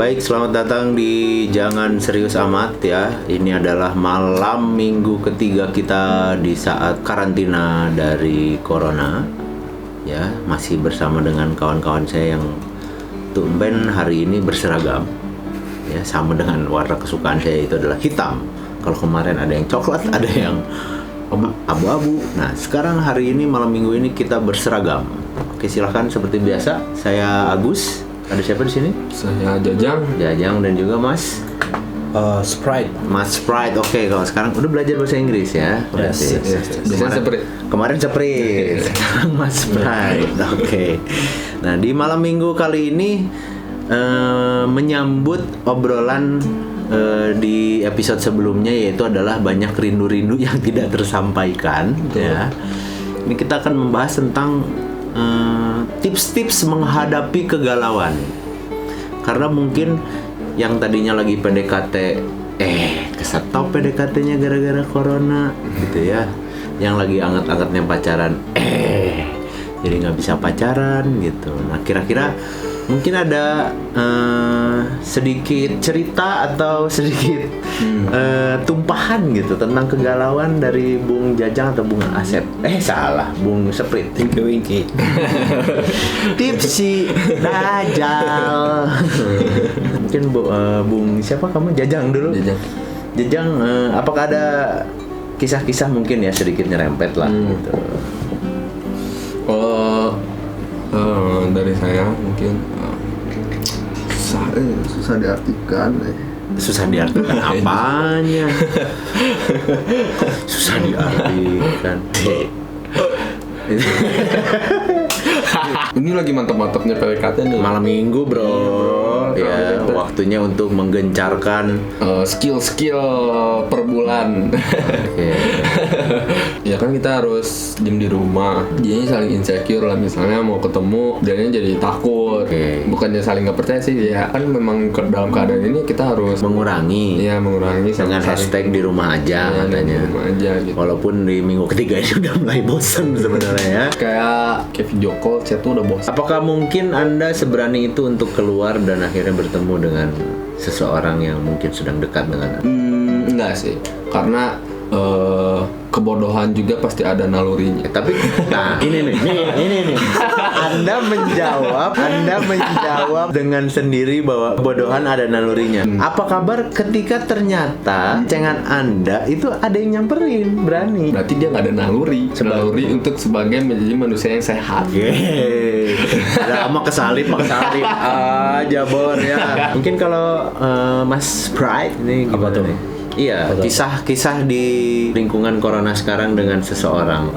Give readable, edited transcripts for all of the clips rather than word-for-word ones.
Baik, selamat datang di Jangan Serius Amat ya. Ini adalah malam minggu ketiga kita di saat karantina dari Corona. Ya, masih bersama dengan kawan-kawan saya yang tumben hari ini berseragam. Ya, sama dengan warna kesukaan saya itu adalah hitam. Kalau kemarin ada yang coklat, ada yang abu-abu. Nah, sekarang hari ini malam minggu ini kita berseragam. Oke, silahkan seperti biasa. Saya Agus. Ada siapa di sini? Saya Jajang Dan juga Mas Sprite. Mas Sprite. Oke, kalau sekarang udah belajar bahasa Inggris ya. Yes. Kemarin Sprite. Sekarang Mas Sprite. Oke. Nah, di malam minggu kali ini menyambut obrolan di episode sebelumnya, yaitu adalah banyak rindu-rindu yang tidak tersampaikan. Ya. Ini kita akan membahas tentang tips-tips menghadapi kegalauan. Karena mungkin yang tadinya lagi PDKT kesetop PDKT-nya gara-gara corona gitu ya. Yang lagi anget-angetnya pacaran jadi nggak bisa pacaran gitu. Nah, kira-kira mungkin ada sedikit cerita atau sedikit tumpahan gitu tentang kegalauan dari Bung Jajang atau Bung Asep. Salah, Bung Sprite. Winky. Tipsi Dajjal. Mungkin Bung siapa kamu? Jajang dulu. Jajang, apakah ada kisah-kisah mungkin ya sedikit nyerempet lah gitu. Dari saya mungkin susah diartikan. Susah diartikan apanya? Susah diartikan. Ini lagi mantap-mantapnya PDKT nih. Malam minggu, bro. Ya, waktunya untuk menggencarkan skill per bulan. Okay. Ya kan kita harus diem di rumah. Dianya saling insecure lah, misalnya mau ketemu, dianya jadi takut. Okay. Bukannya saling nggak percaya sih, ya kan memang dalam keadaan ini kita harus mengurangi. Iya, mengurangi dengan hashtag di rumah aja katanya. Di rumah aja gitu. Walaupun di minggu ketiga ini udah mulai bosan sebenarnya ya. Kayak video call, chat tuh udah bosan. Apakah mungkin Anda seberani itu untuk keluar dan akhirnya bertemu dengan seseorang yang mungkin sedang dekat dengan Anda? Enggak sih, karena kebodohan juga pasti ada nalurinya. Tapi, nah ini nih. Anda menjawab dengan sendiri bahwa kebodohan ada nalurinya. Apa kabar ketika ternyata cengan Anda itu ada yang nyamperin, berani? Berarti dia nggak ada naluri untuk sebagai menjadi manusia yang sehat. Udah lama kesalip jabor ya. Mungkin kalau Mas Sprite ini gimana nih? Iya, kisah-kisah di lingkungan corona sekarang dengan seseorang.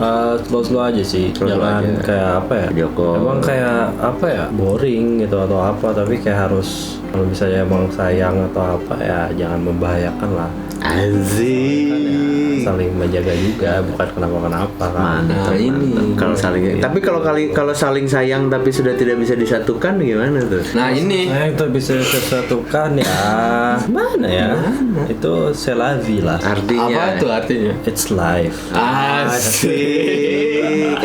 Slow aja sih. Jangan aja. Kayak apa ya? Video call. Emang kayak apa ya? Boring gitu atau apa, tapi kayak harus kalau misalnya emang sayang atau apa ya jangan membahayakan lah. Asik. Saling menjaga juga, bukan kenapa-kenapa kan. Mantap. Kalau saling, tapi kalau saling sayang tapi sudah tidak bisa disatukan gimana tuh? Nah, ini sayang tuh bisa disatukan ya. Mana ya? Itu c'est la vie lah. Artinya apa tuh artinya? It's life. Asik.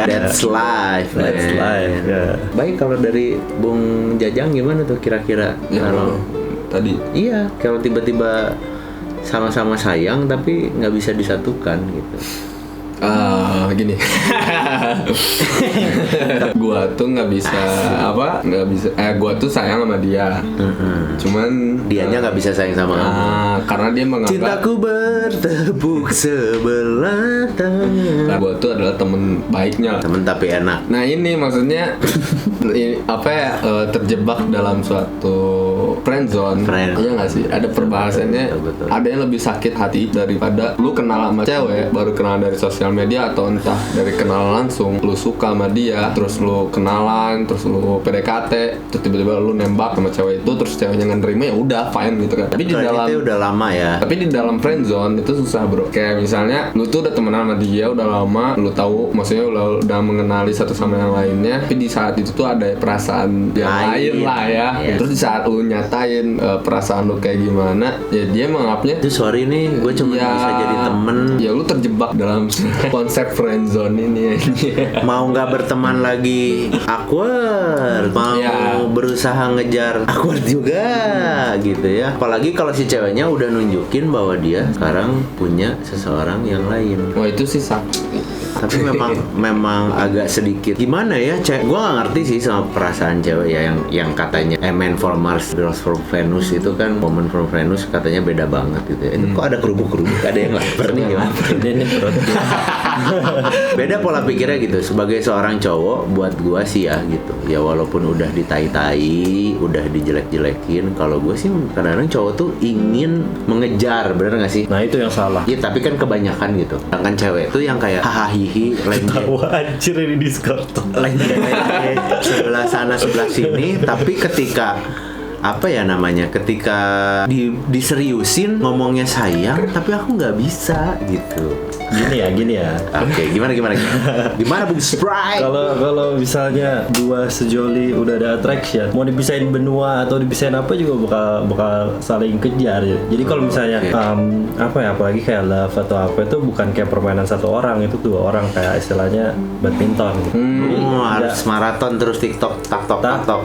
That's life. That's life. Yeah. Baik, kalau dari Bung Jajang gimana tuh kira-kira? Ya, kalau tadi iya, kalau tiba-tiba sama-sama sayang tapi nggak bisa disatukan gitu. Gini. Gua tuh nggak bisa gua tuh sayang sama dia. Cuman dianya nggak bisa sayang sama kamu. Karena dia menganggap cintaku bertepuk sebelah tangan. Gua tuh adalah temen baiknya. Temen tapi enak. Nah, ini maksudnya terjebak dalam suatu friendzone. Iya nggak sih? Ada perbahasannya. Betul. Ada yang lebih sakit hati daripada lu kenal sama cewek baru kenal dari sosial media atau entah dari kenal langsung, lu suka sama dia, terus lu kenalan, terus lu PDKT, terus tiba-tiba lu nembak sama cewek itu, terus ceweknya nggak nerima, ya udah fine gitu kan. Tapi di dalam itu udah lama ya. Tapi di dalam friendzone itu susah, bro. Kayak misalnya lu tuh udah temenan sama dia udah lama, lu tahu maksudnya udah mengenali satu sama yang lainnya, tapi di saat itu tuh ada perasaan yang lain lah ya. Terus di saat lu nyata nyatain perasaan lu kayak gimana, ya dia menganggapnya Itu sorry nih, gue cuma bisa jadi temen. Ya lu terjebak dalam konsep friendzone ini. Mau nggak berteman lagi awkward, mau berusaha ngejar awkward juga gitu ya. Apalagi kalau si ceweknya udah nunjukin bahwa dia sekarang punya seseorang yang lain. Wah itu sih sakit. Tapi memang agak sedikit gimana ya, gue nggak ngerti sih sama perasaan cewek ya yang katanya men from Mars, girls from Venus itu kan, woman from Venus katanya beda banget gitu ya. Itu kok ada kerubuk-kerubuk, ada yang lapar nih gimana? Ini perut. Beda pola pikirnya gitu. Sebagai seorang cowok, buat gue sih ya gitu. Ya walaupun udah ditai-tai, udah dijelek-jelekin, kalau gue sih kadang-kadang cowok tuh ingin mengejar, bener nggak sih? Nah itu yang salah. Iya, tapi kan kebanyakan gitu. Sedangkan cewek tuh yang kayak hahaha, Tahu anjir ini Discord. sebelah sana sebelah sini, tapi ketika apa ya namanya, ketika diseriusin ngomongnya sayang, tapi aku nggak bisa gitu. Gini ya. Oke, gimana Bung Sprite? Kalau misalnya dua sejoli udah ada attraction, mau dipisahin benua atau dipisahin apa juga bakal saling kejar. Jadi kalau misalnya apa ya, apalagi kayak love atau apa, itu bukan kayak permainan satu orang, itu dua orang, kayak istilahnya badminton. Harus maraton terus TikTok.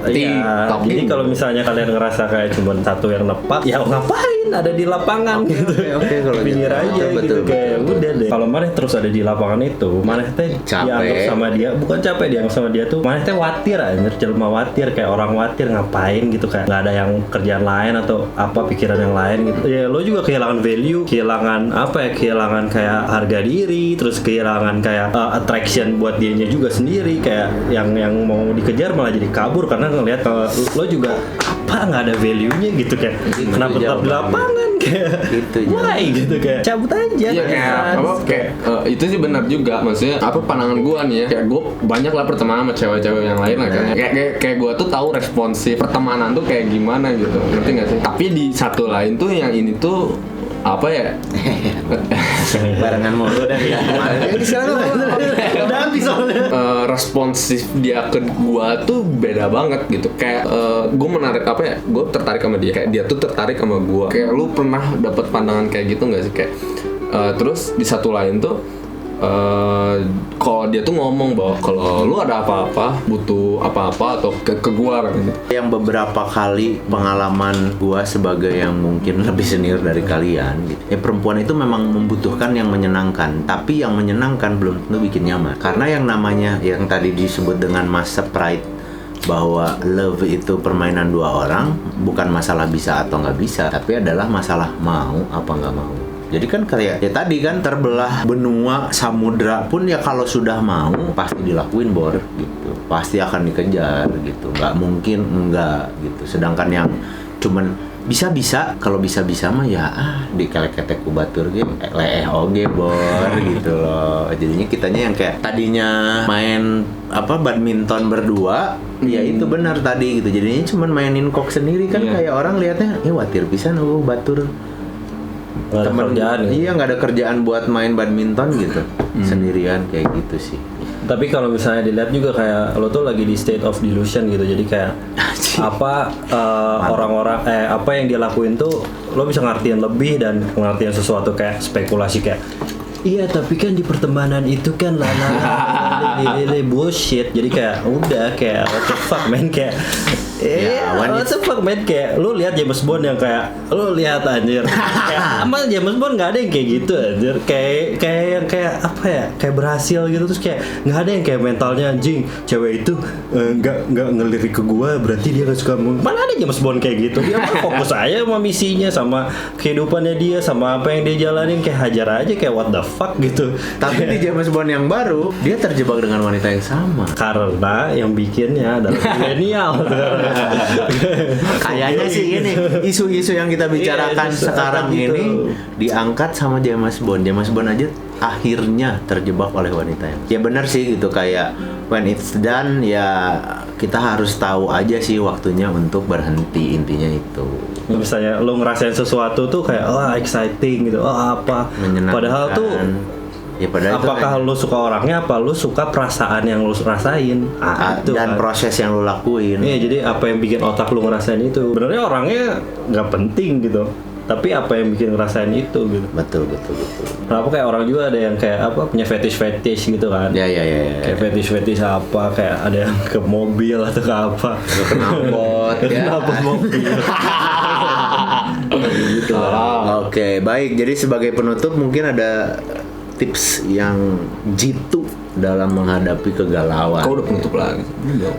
Iya. Jadi kalau misalnya kalian ngerasa kayak cuma satu yang nepak, ya ngapain ada di lapangan gitu. Oke, kalau pinggir gitu. aja Betul, gitu, kayak udah deh. Kalau maneh terus ada di lapangan itu, maneh teh dianggap sama dia, bukan capek, dianggap sama dia tuh maneh teh watir anjir, jelema watir, kayak orang watir, ngapain gitu, kayak nggak ada yang kerjaan lain atau apa pikiran yang lain gitu. Ya lo juga kehilangan value, kehilangan apa ya, kehilangan kayak harga diri, terus kehilangan kayak attraction buat dianya juga sendiri, kayak yang mau dikejar malah jadi kabur karena ngelihat lo juga apa nggak ada value-nya gitu, kayak kenapa tetap di lapangan, kayak gitu, why gitu, kayak cabut aja. Iya kayak itu sih benar juga, maksudnya apa pandangan gua nih ya, kayak gua banyak lah pertemanan sama cewek-cewek yang lain lah kan, kayak gua tuh tahu responsif pertemanan tuh kayak gimana gitu, ngerti nggak sih? Tapi di satu lain tuh yang ini tuh apa ya, barengan mulu dah ya. Udah habis soalnya. Responsif dia ke gua tuh beda banget gitu, kayak gua menarik apa ya, gua tertarik sama dia, kayak dia tuh tertarik sama gua. Kayak lu pernah dapat pandangan kayak gitu nggak sih, kayak terus di satu lain tuh kalau dia tuh ngomong bahwa kalau lu ada apa-apa, butuh apa-apa atau ke gua gitu. Yang beberapa kali pengalaman gua sebagai yang mungkin lebih senior dari kalian gitu. Ya perempuan itu memang membutuhkan yang menyenangkan, tapi yang menyenangkan belum tentu bikin nyaman. Karena yang namanya yang tadi disebut dengan Mas Sprite, bahwa love itu permainan dua orang, bukan masalah bisa atau nggak bisa, tapi adalah masalah mau apa nggak mau. Jadi kan kayak ya tadi kan, terbelah benua samudra pun ya kalau sudah mau pasti dilakuin bor gitu, pasti akan dikejar gitu, nggak mungkin enggak gitu. Sedangkan yang cuman bisa-bisa, kalau bisa-bisa mah ya dikelek-ketek ku batur ge leeh oge bor gitu loh. Jadinya kitanya yang kayak tadinya main apa badminton berdua, ya itu benar tadi gitu. Jadinya cuman mainin kok sendiri kan, kayak orang lihatnya watir pisan batur. Temen kerjaan gitu. Iya, nggak ada kerjaan buat main badminton gitu sendirian, kayak gitu sih. Tapi kalau misalnya dilihat juga kayak lo tuh lagi di state of delusion gitu, jadi kayak apa orang-orang apa yang dia lakuin tuh lo bisa ngertiin lebih dan ngertiin sesuatu, kayak spekulasi kayak iya tapi kan di pertemanan itu kan lala bullshit. Jadi kayak udah kayak what the fuck man, kayak what the fuck man, kayak lu lihat James Bond yang kayak lu lihat anjir kayak amal James Bond nggak ada yang kayak gitu anjir, kayak apa ya, kayak berhasil gitu, terus kayak nggak ada yang kayak mentalnya anjing cewek itu nggak ngelirik ke gua berarti dia nggak suka. Mana ada James Bond kayak gitu, dia fokus aja sama misinya, sama kehidupannya dia, sama apa yang dia jalanin, kayak hajar aja, kayak what the fuck gitu. Tapi di James Bond yang baru dia terjebak dengan wanita yang sama karena yang bikinnya adalah milenial. Kayaknya sih ini isu-isu yang kita bicarakan sekarang ini diangkat sama James Bond. James Bond aja akhirnya terjebak oleh wanita yang. Ya benar sih gitu, kayak when it's done ya kita harus tahu aja sih waktunya untuk berhenti, intinya itu. Misalnya lo ngerasain sesuatu tuh kayak exciting gitu, apa, menyenangkan. padahal tuh Ya, padahal apakah lu suka orangnya, apa lu suka perasaan yang lu rasain? Itu dan kan. proses yang lu lakuin. Iya, jadi apa yang bikin otak lu ngerasain itu? Sebenarnya orangnya nggak penting gitu, tapi apa yang bikin ngerasain itu gitu. Betul. Kenapa kayak orang juga ada yang kayak apa punya fetish gitu kan? Ya. Kayak fetish apa, kayak ada yang ke mobil atau ke apa? Kenapot ya. Kenapa mobil? Gitu lah. Oke, baik. Jadi sebagai penutup mungkin ada tips yang jitu dalam menghadapi kegalauan. Kau udah penutup lagi.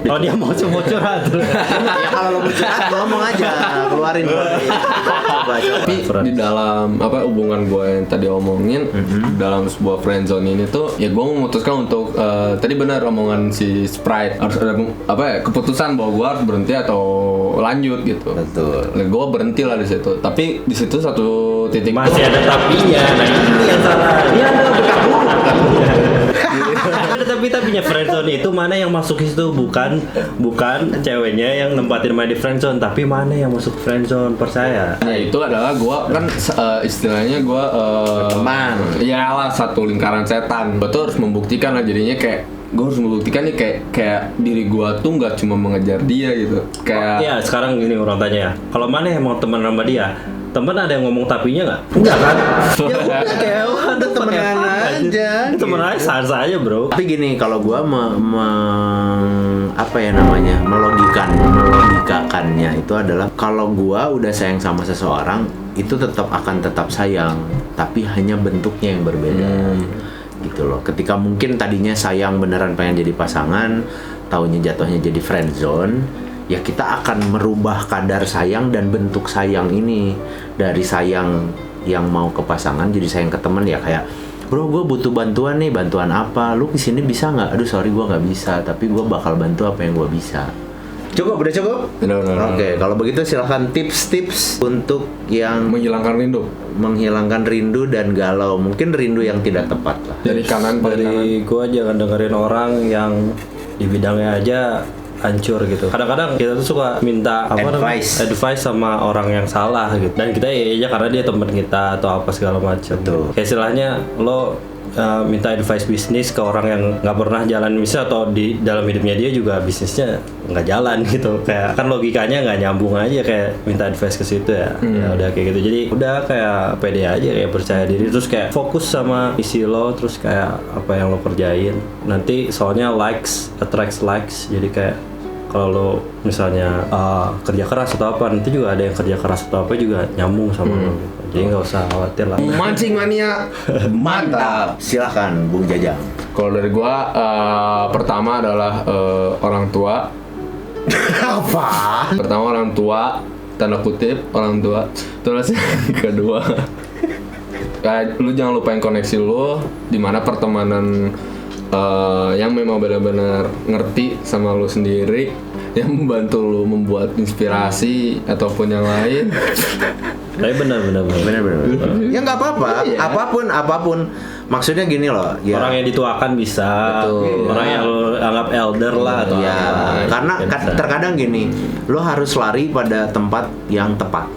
Oh, dia mau curhat. Ya kalau lo mau curhat ngomong aja, keluarin. Coba. Tapi di dalam apa hubungan gue yang tadi omongin dalam sebuah friendzone ini tuh ya gue memutuskan untuk tadi benar omongan si Sprite harus ada apa ya keputusan bahwa gue harus berhenti atau lanjut gitu. Betul. Nah, gue berhenti lah di situ. Tapi di situ satu titik Masih ada tapinya. Nah, ini yang salah. Dia ada ada tapinya friendzone itu mana yang masuk ke situ, bukan ceweknya yang nempatin main di friendzone, tapi mana yang masuk friendzone, percaya. Nah itu adalah gue kan istilahnya gue Teman. ya lah satu lingkaran setan. Gue tuh harus membuktikan lah jadinya kayak gue harus membuktikan nih kayak diri gue tuh nggak cuma mengejar dia gitu kayak Ya sekarang gini orang tanya ya, kalau mana yang mau teman sama dia, temen ada yang ngomong tapinya nggak? Enggak kan? Ya udah kayak ada temenan aja. Temen aja sah-sah aja bro. Tapi gini, kalau gua melogikakannya itu adalah kalau gua udah sayang sama seseorang, itu akan tetap sayang, tapi hanya bentuknya yang berbeda. Gitu loh. Ketika mungkin tadinya sayang beneran pengen jadi pasangan, taunya jatuhnya jadi friendzone, ya kita akan merubah kadar sayang dan bentuk sayang ini dari sayang yang mau ke pasangan jadi sayang ke temen. Ya kayak, bro gue butuh bantuan nih, bantuan apa, lu kesini bisa nggak? Aduh sorry gue nggak bisa, tapi gue bakal bantu apa yang gue bisa. Udah cukup? Udah. Oke, kalau begitu silahkan tips-tips untuk yang menghilangkan rindu dan galau, mungkin rindu yang tidak tepat lah. dari kanan Dari gua jangan dengerin orang yang di bidangnya aja hancur gitu. Kadang-kadang kita tuh suka minta Advice sama orang yang salah gitu. Dan kita ya karena dia teman kita atau apa segala macam. Kayak istilahnya lo minta advice bisnis ke orang yang nggak pernah jalan bisnis atau di dalam hidupnya dia juga bisnisnya nggak jalan gitu. Kayak kan logikanya nggak nyambung aja kayak minta advice ke situ ya. Ya udah kayak gitu. Jadi udah kayak pede aja, kayak percaya diri, terus kayak fokus sama isi lo, terus kayak apa yang lo kerjain. Nanti soalnya likes attracts likes. Jadi kayak kalau lo misalnya kerja keras atau apa, nanti juga ada yang kerja keras atau apa juga nyambung sama lo gitu. Jadi nggak usah khawatir lah. mancing mania mantap. Silahkan Bung Jajang. Kalau dari gua pertama adalah orang tua. Apa? Pertama orang tua, tanda kutip orang tua. Terus yang kedua, kayak lu jangan lupain koneksi lu, di mana pertemanan yang memang benar-benar ngerti sama lu sendiri, yang membantu lu membuat inspirasi ataupun yang lain. Tapi benar. Ya nggak apa-apa. Iya. Apapun. Maksudnya gini loh. Ya. Orang yang dituakan bisa, Betul. orang yang lo anggap elder lah atau Ya, apa. karena Ya bisa. terkadang gini, lo harus lari pada tempat yang tepat.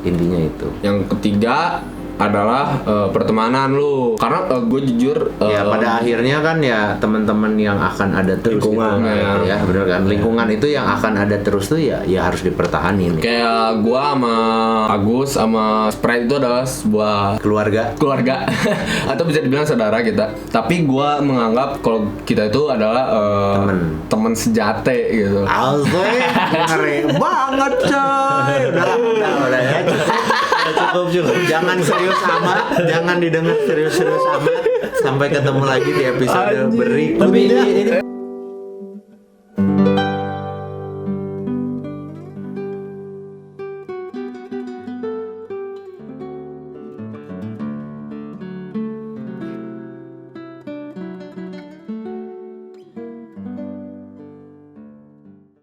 Intinya itu. Yang ketiga adalah pertemanan lu, karena gue jujur Ya pada akhirnya kan ya teman-teman yang akan ada terus Lingkungan, gitu, ya benar kan, lingkungan itu yang akan ada terus tuh ya harus dipertahanin. kayak gue sama Agus sama Sprite itu adalah sebuah Keluarga. atau bisa dibilang saudara kita, tapi gue menganggap kalau kita itu adalah teman sejate gitu. Alzoy, ngeri banget coy. Udah ya. Cukup. Jangan serius amat, jangan didengar serius amat. Sampai ketemu lagi di episode berikutnya. Tapi ini